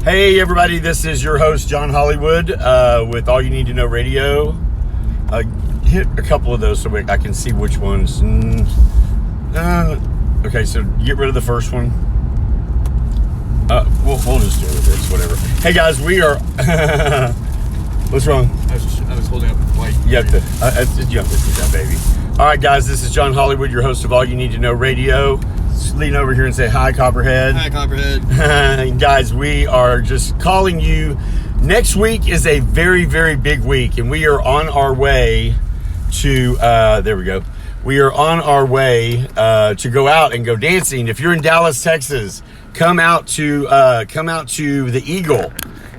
Hey everybody, this is your host John Hollywood with All You Need to Know Radio. Hit a couple of those so I can see which ones. Okay, so get rid of the first one. We'll just do it. It's whatever. Hey guys, we are. What's wrong? I was holding up white. You have to jump into that, baby. All right, guys, this is John Hollywood, your host of All You Need to Know Radio. Just lean over here and say hi, Copperhead. Hi, Copperhead. Guys, we are just calling you. Next week is a very, very big week, and we are on our way to. There we go. We are on our way to go out and go dancing. If you're in Dallas, Texas, come out to the Eagle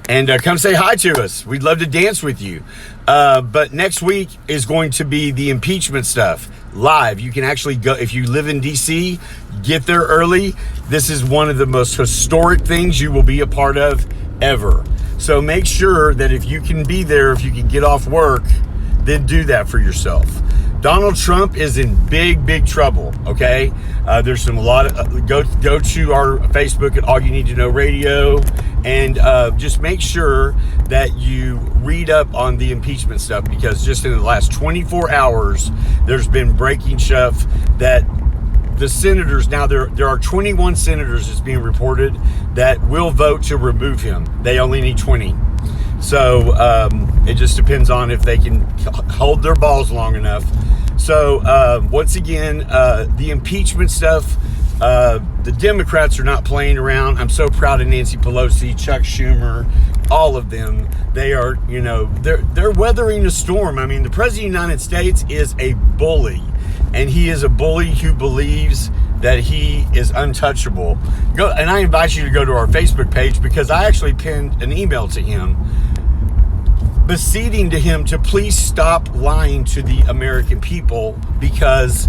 and come say hi to us. We'd love to dance with you. But next week is going to be the impeachment stuff live. You can actually go if you live in DC. Get there early. This is one of the most historic things you will be a part of ever. So make sure that if you can be there, if you can get off work, then do that for yourself. Donald Trump is in big, big trouble. Okay, there's a lot of go to our Facebook at All You Need to Know Radio, and just make sure that you read up on the impeachment stuff, because just in the last 24 hours, there's been breaking stuff that the senators, now there are 21 senators, it's being reported, that will vote to remove him. They only need 20. So it just depends on if they can hold their balls long enough. So once again, the impeachment stuff, the Democrats are not playing around. I'm so proud of Nancy Pelosi, Chuck Schumer, all of them. They are, they're weathering the storm. I mean, the President of the United States is a bully, and he is a bully who believes that he is untouchable. Go, and I invite you to go to our Facebook page, because I actually pinned an email to him beseeching to him to please stop lying to the American people, because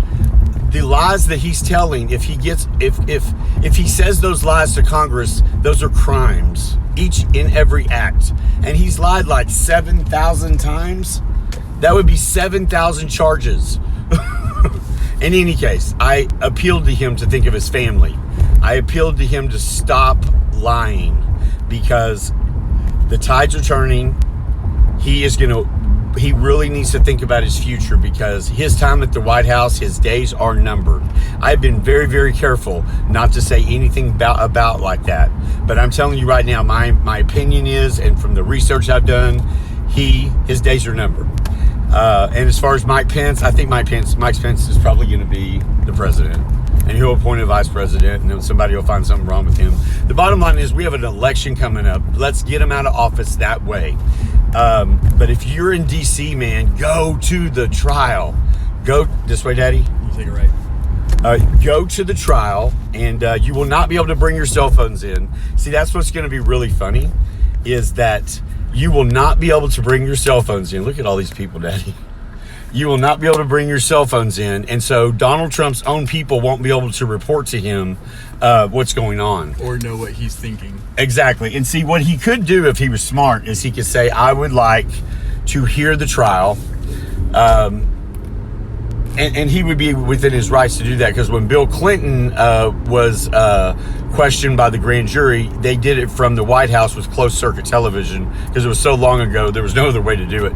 the lies that he's telling, if he says those lies to Congress, those are crimes, each and every act. And he's lied like 7,000 times. That would be 7,000 charges. In any case, I appealed to him to think of his family. I appealed to him to stop lying, because the tides are turning. He really needs to think about his future, because his time at the White House, his days are numbered. I've been very, very careful not to say anything about like that. But I'm telling you right now, my opinion is, and from the research I've done, his days are numbered. And as far as Mike Pence, I think Mike Pence is probably going to be the president, and he'll appoint a vice president, and then somebody will find something wrong with him. The bottom line is, we have an election coming up. Let's get him out of office that way. But if you're in DC, man, go to the trial. Go this way, Daddy. You take it right. Go to the trial, and you will not be able to bring your cell phones in. See, that's what's going to be really funny, is that you will not be able to bring your cell phones in. Look at all these people, Daddy. You will not be able to bring your cell phones in, and so Donald Trump's own people won't be able to report to him what's going on. Or know what he's thinking. Exactly. And see, what he could do if he was smart is he could say, I would like to hear the trial. And he would be within his rights to do that, because when Bill Clinton was questioned by the grand jury, they did it from the White House with closed circuit television, because it was so long ago, there was no other way to do it.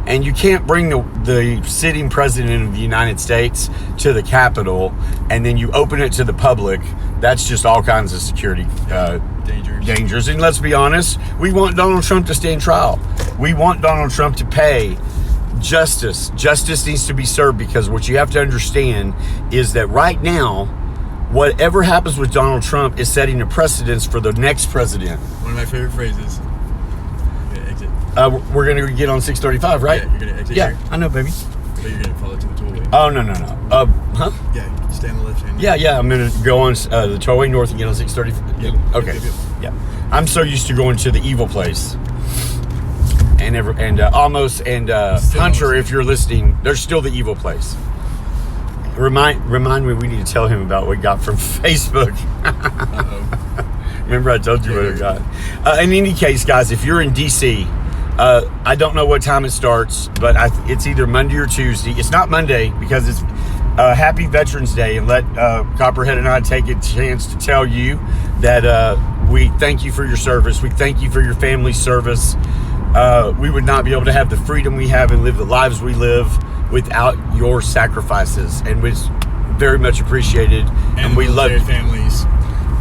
And you can't bring the sitting president of the United States to the Capitol and then you open it to the public. That's just all kinds of security dangers. And let's be honest, we want Donald Trump to stand trial. We want Donald Trump to pay justice. Justice needs to be served, because what you have to understand is that right now, whatever happens with Donald Trump is setting a precedence for the next president. One of my favorite phrases. You're gonna exit. We're going to get on 635, right? Yeah, you're going to exit here. I know, baby. So you're going to follow to the tollway. Oh, no. Huh? Yeah, stay on the left hand. Yeah. I'm going to go on the tollway north and get on 635. Yep. Okay. Yep. Yeah. I'm so used to going to the evil place. And almost Hunter, if you're listening, there's still the evil place. Remind me, we need to tell him about what we got from Facebook. Remember I told you what I got. In any case, guys, if you're in DC, I don't know what time it starts, but it's either Monday or Tuesday. It's not Monday, because it's Happy Veterans Day, and let Copperhead and I take a chance to tell you that we thank you for your service. We thank you for your family's service. We would not be able to have the freedom we have and live the lives we live without your sacrifices, and was very much appreciated. And we love your families.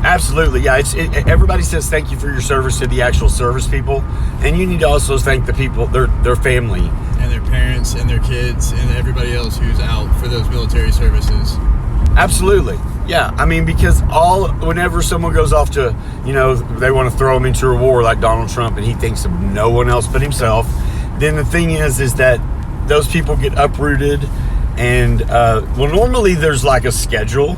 Absolutely, yeah. Everybody says thank you for your service to the actual service people, and you need to also thank the people, their family, and their parents, and their kids, and everybody else who's out for those military services. Absolutely, yeah. I mean, because whenever someone goes off to, they want to throw him into a war like Donald Trump, and he thinks of no one else but himself, then the thing is that those people get uprooted, and normally there's like a schedule.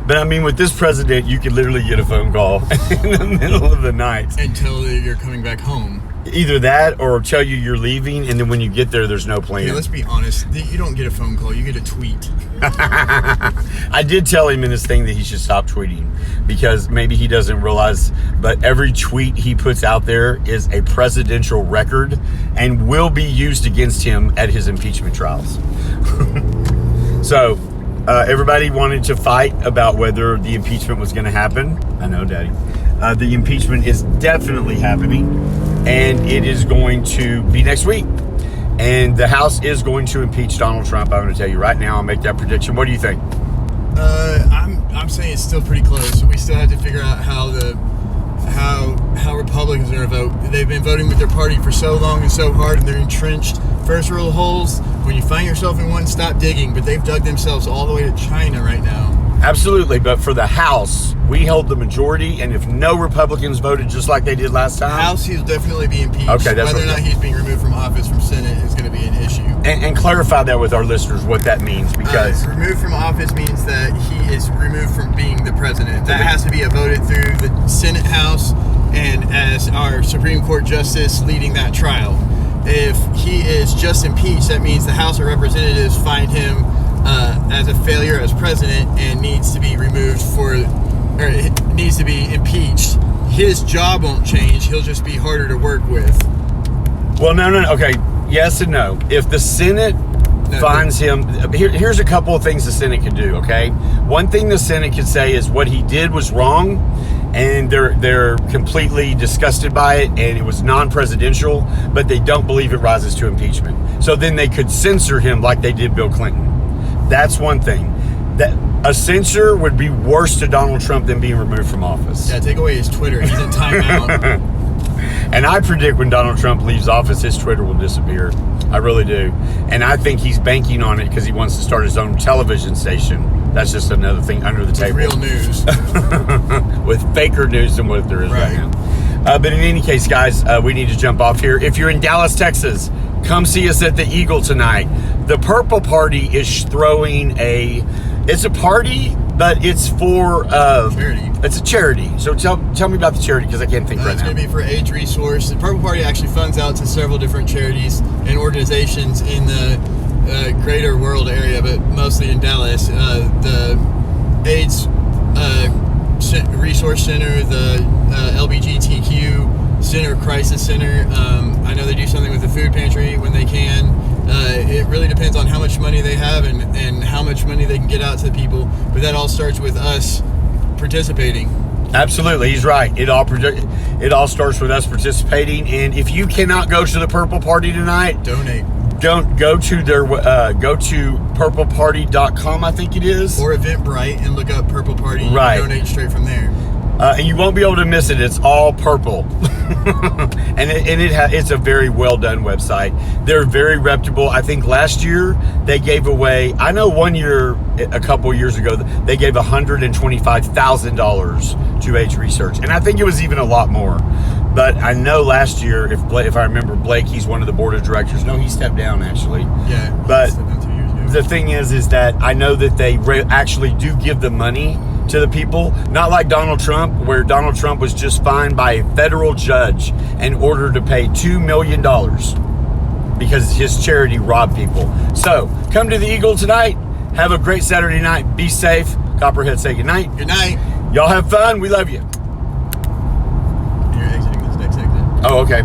But I mean, with this president, you could literally get a phone call in the middle of the night and tell you you're coming back home. Either that, or tell you you're leaving, and then when you get there, there's no plan. Yeah, let's be honest. You don't get a phone call; you get a tweet. I did tell him in his thing that he should stop tweeting, because maybe he doesn't realize, but every tweet he puts out there is a presidential record and will be used against him at his impeachment trials. So. Everybody wanted to fight about whether the impeachment was going to happen. I know, Daddy. The impeachment is definitely happening, and it is going to be next week. And the House is going to impeach Donald Trump. I'm going to tell you right now. I'll make that prediction. What do you think? I'm saying it's still pretty close. We still have to figure out how Republicans are going to vote. They've been voting with their party for so long and so hard, and they're entrenched. First rule of holes: when you find yourself in one, stop digging. But they've dug themselves all the way to China right now. Absolutely, but for the House, we held the majority, and if no Republicans voted just like they did last time... House, he'll definitely be impeached. Okay, that's Whether or not he's being removed from office from Senate is going to be an issue. And clarify that with our listeners, what that means, because... removed from office means that he is removed from being the president. That has to be voted through the Senate, House, and as our Supreme Court Justice leading that trial. If he is just impeached, that means the House of Representatives find him as a failure as president and needs to be needs to be impeached. His job won't change. He'll just be harder to work with. Well, no. Okay, yes and no. If the Senate finds him... Here's a couple of things the Senate could do, okay? One thing the Senate could say is what he did was wrong, and they're completely disgusted by it, and it was non-presidential, but they don't believe it rises to impeachment. So then they could censor him like they did Bill Clinton. That's one thing. That a censure would be worse to Donald Trump than being removed from office. Yeah, take away his Twitter. He's in timeout. And I predict when Donald Trump leaves office, his Twitter will disappear. I really do. And I think he's banking on it because he wants to start his own television station. That's just another thing under the table. Real news. With faker news than what there is right now. But in any case, guys, we need to jump off here. If you're in Dallas, Texas, come see us at the Eagle tonight. The Purple Party is throwing it's a party, but it's for charity. It's a charity. So tell me about the charity, because I can't think right now. It's going to be for AIDS Resource. The Purple Party actually funds out to several different charities and organizations in the greater world area, but mostly in Dallas. The AIDS Resource Center, the LGBTQ Center Crisis Center. I know they do something with the food pantry when they can. It really depends on how much money they have and how much money they can get out to the people. But that all starts with us participating. Absolutely, he's right. It all starts with us participating. And if you cannot go to the Purple Party tonight, donate. Don't go to their go to purpleparty.com, I think it is, or Eventbrite, and look up Purple Party. Right. You can donate straight from there. And you won't be able to miss it. It's all purple. And it's a very well done website. They're very reputable. I think last year they gave away, I know one year, a couple years ago, they gave $125,000 to AIDS Research. And I think it was even a lot more. But I know last year, if I remember, Blake, he's one of the board of directors. No, he stepped down actually. Yeah. But stepped down 2 years ago. The thing is that I know that they actually do give the money to the people, not like Donald Trump, where Donald Trump was just fined by a federal judge and ordered to pay $2 million because his charity robbed people. So come to the Eagle tonight. Have a great Saturday night. Be safe. Copperhead, say good night. Good night. Y'all have fun. We love you. You're exiting this next exit. Oh, okay.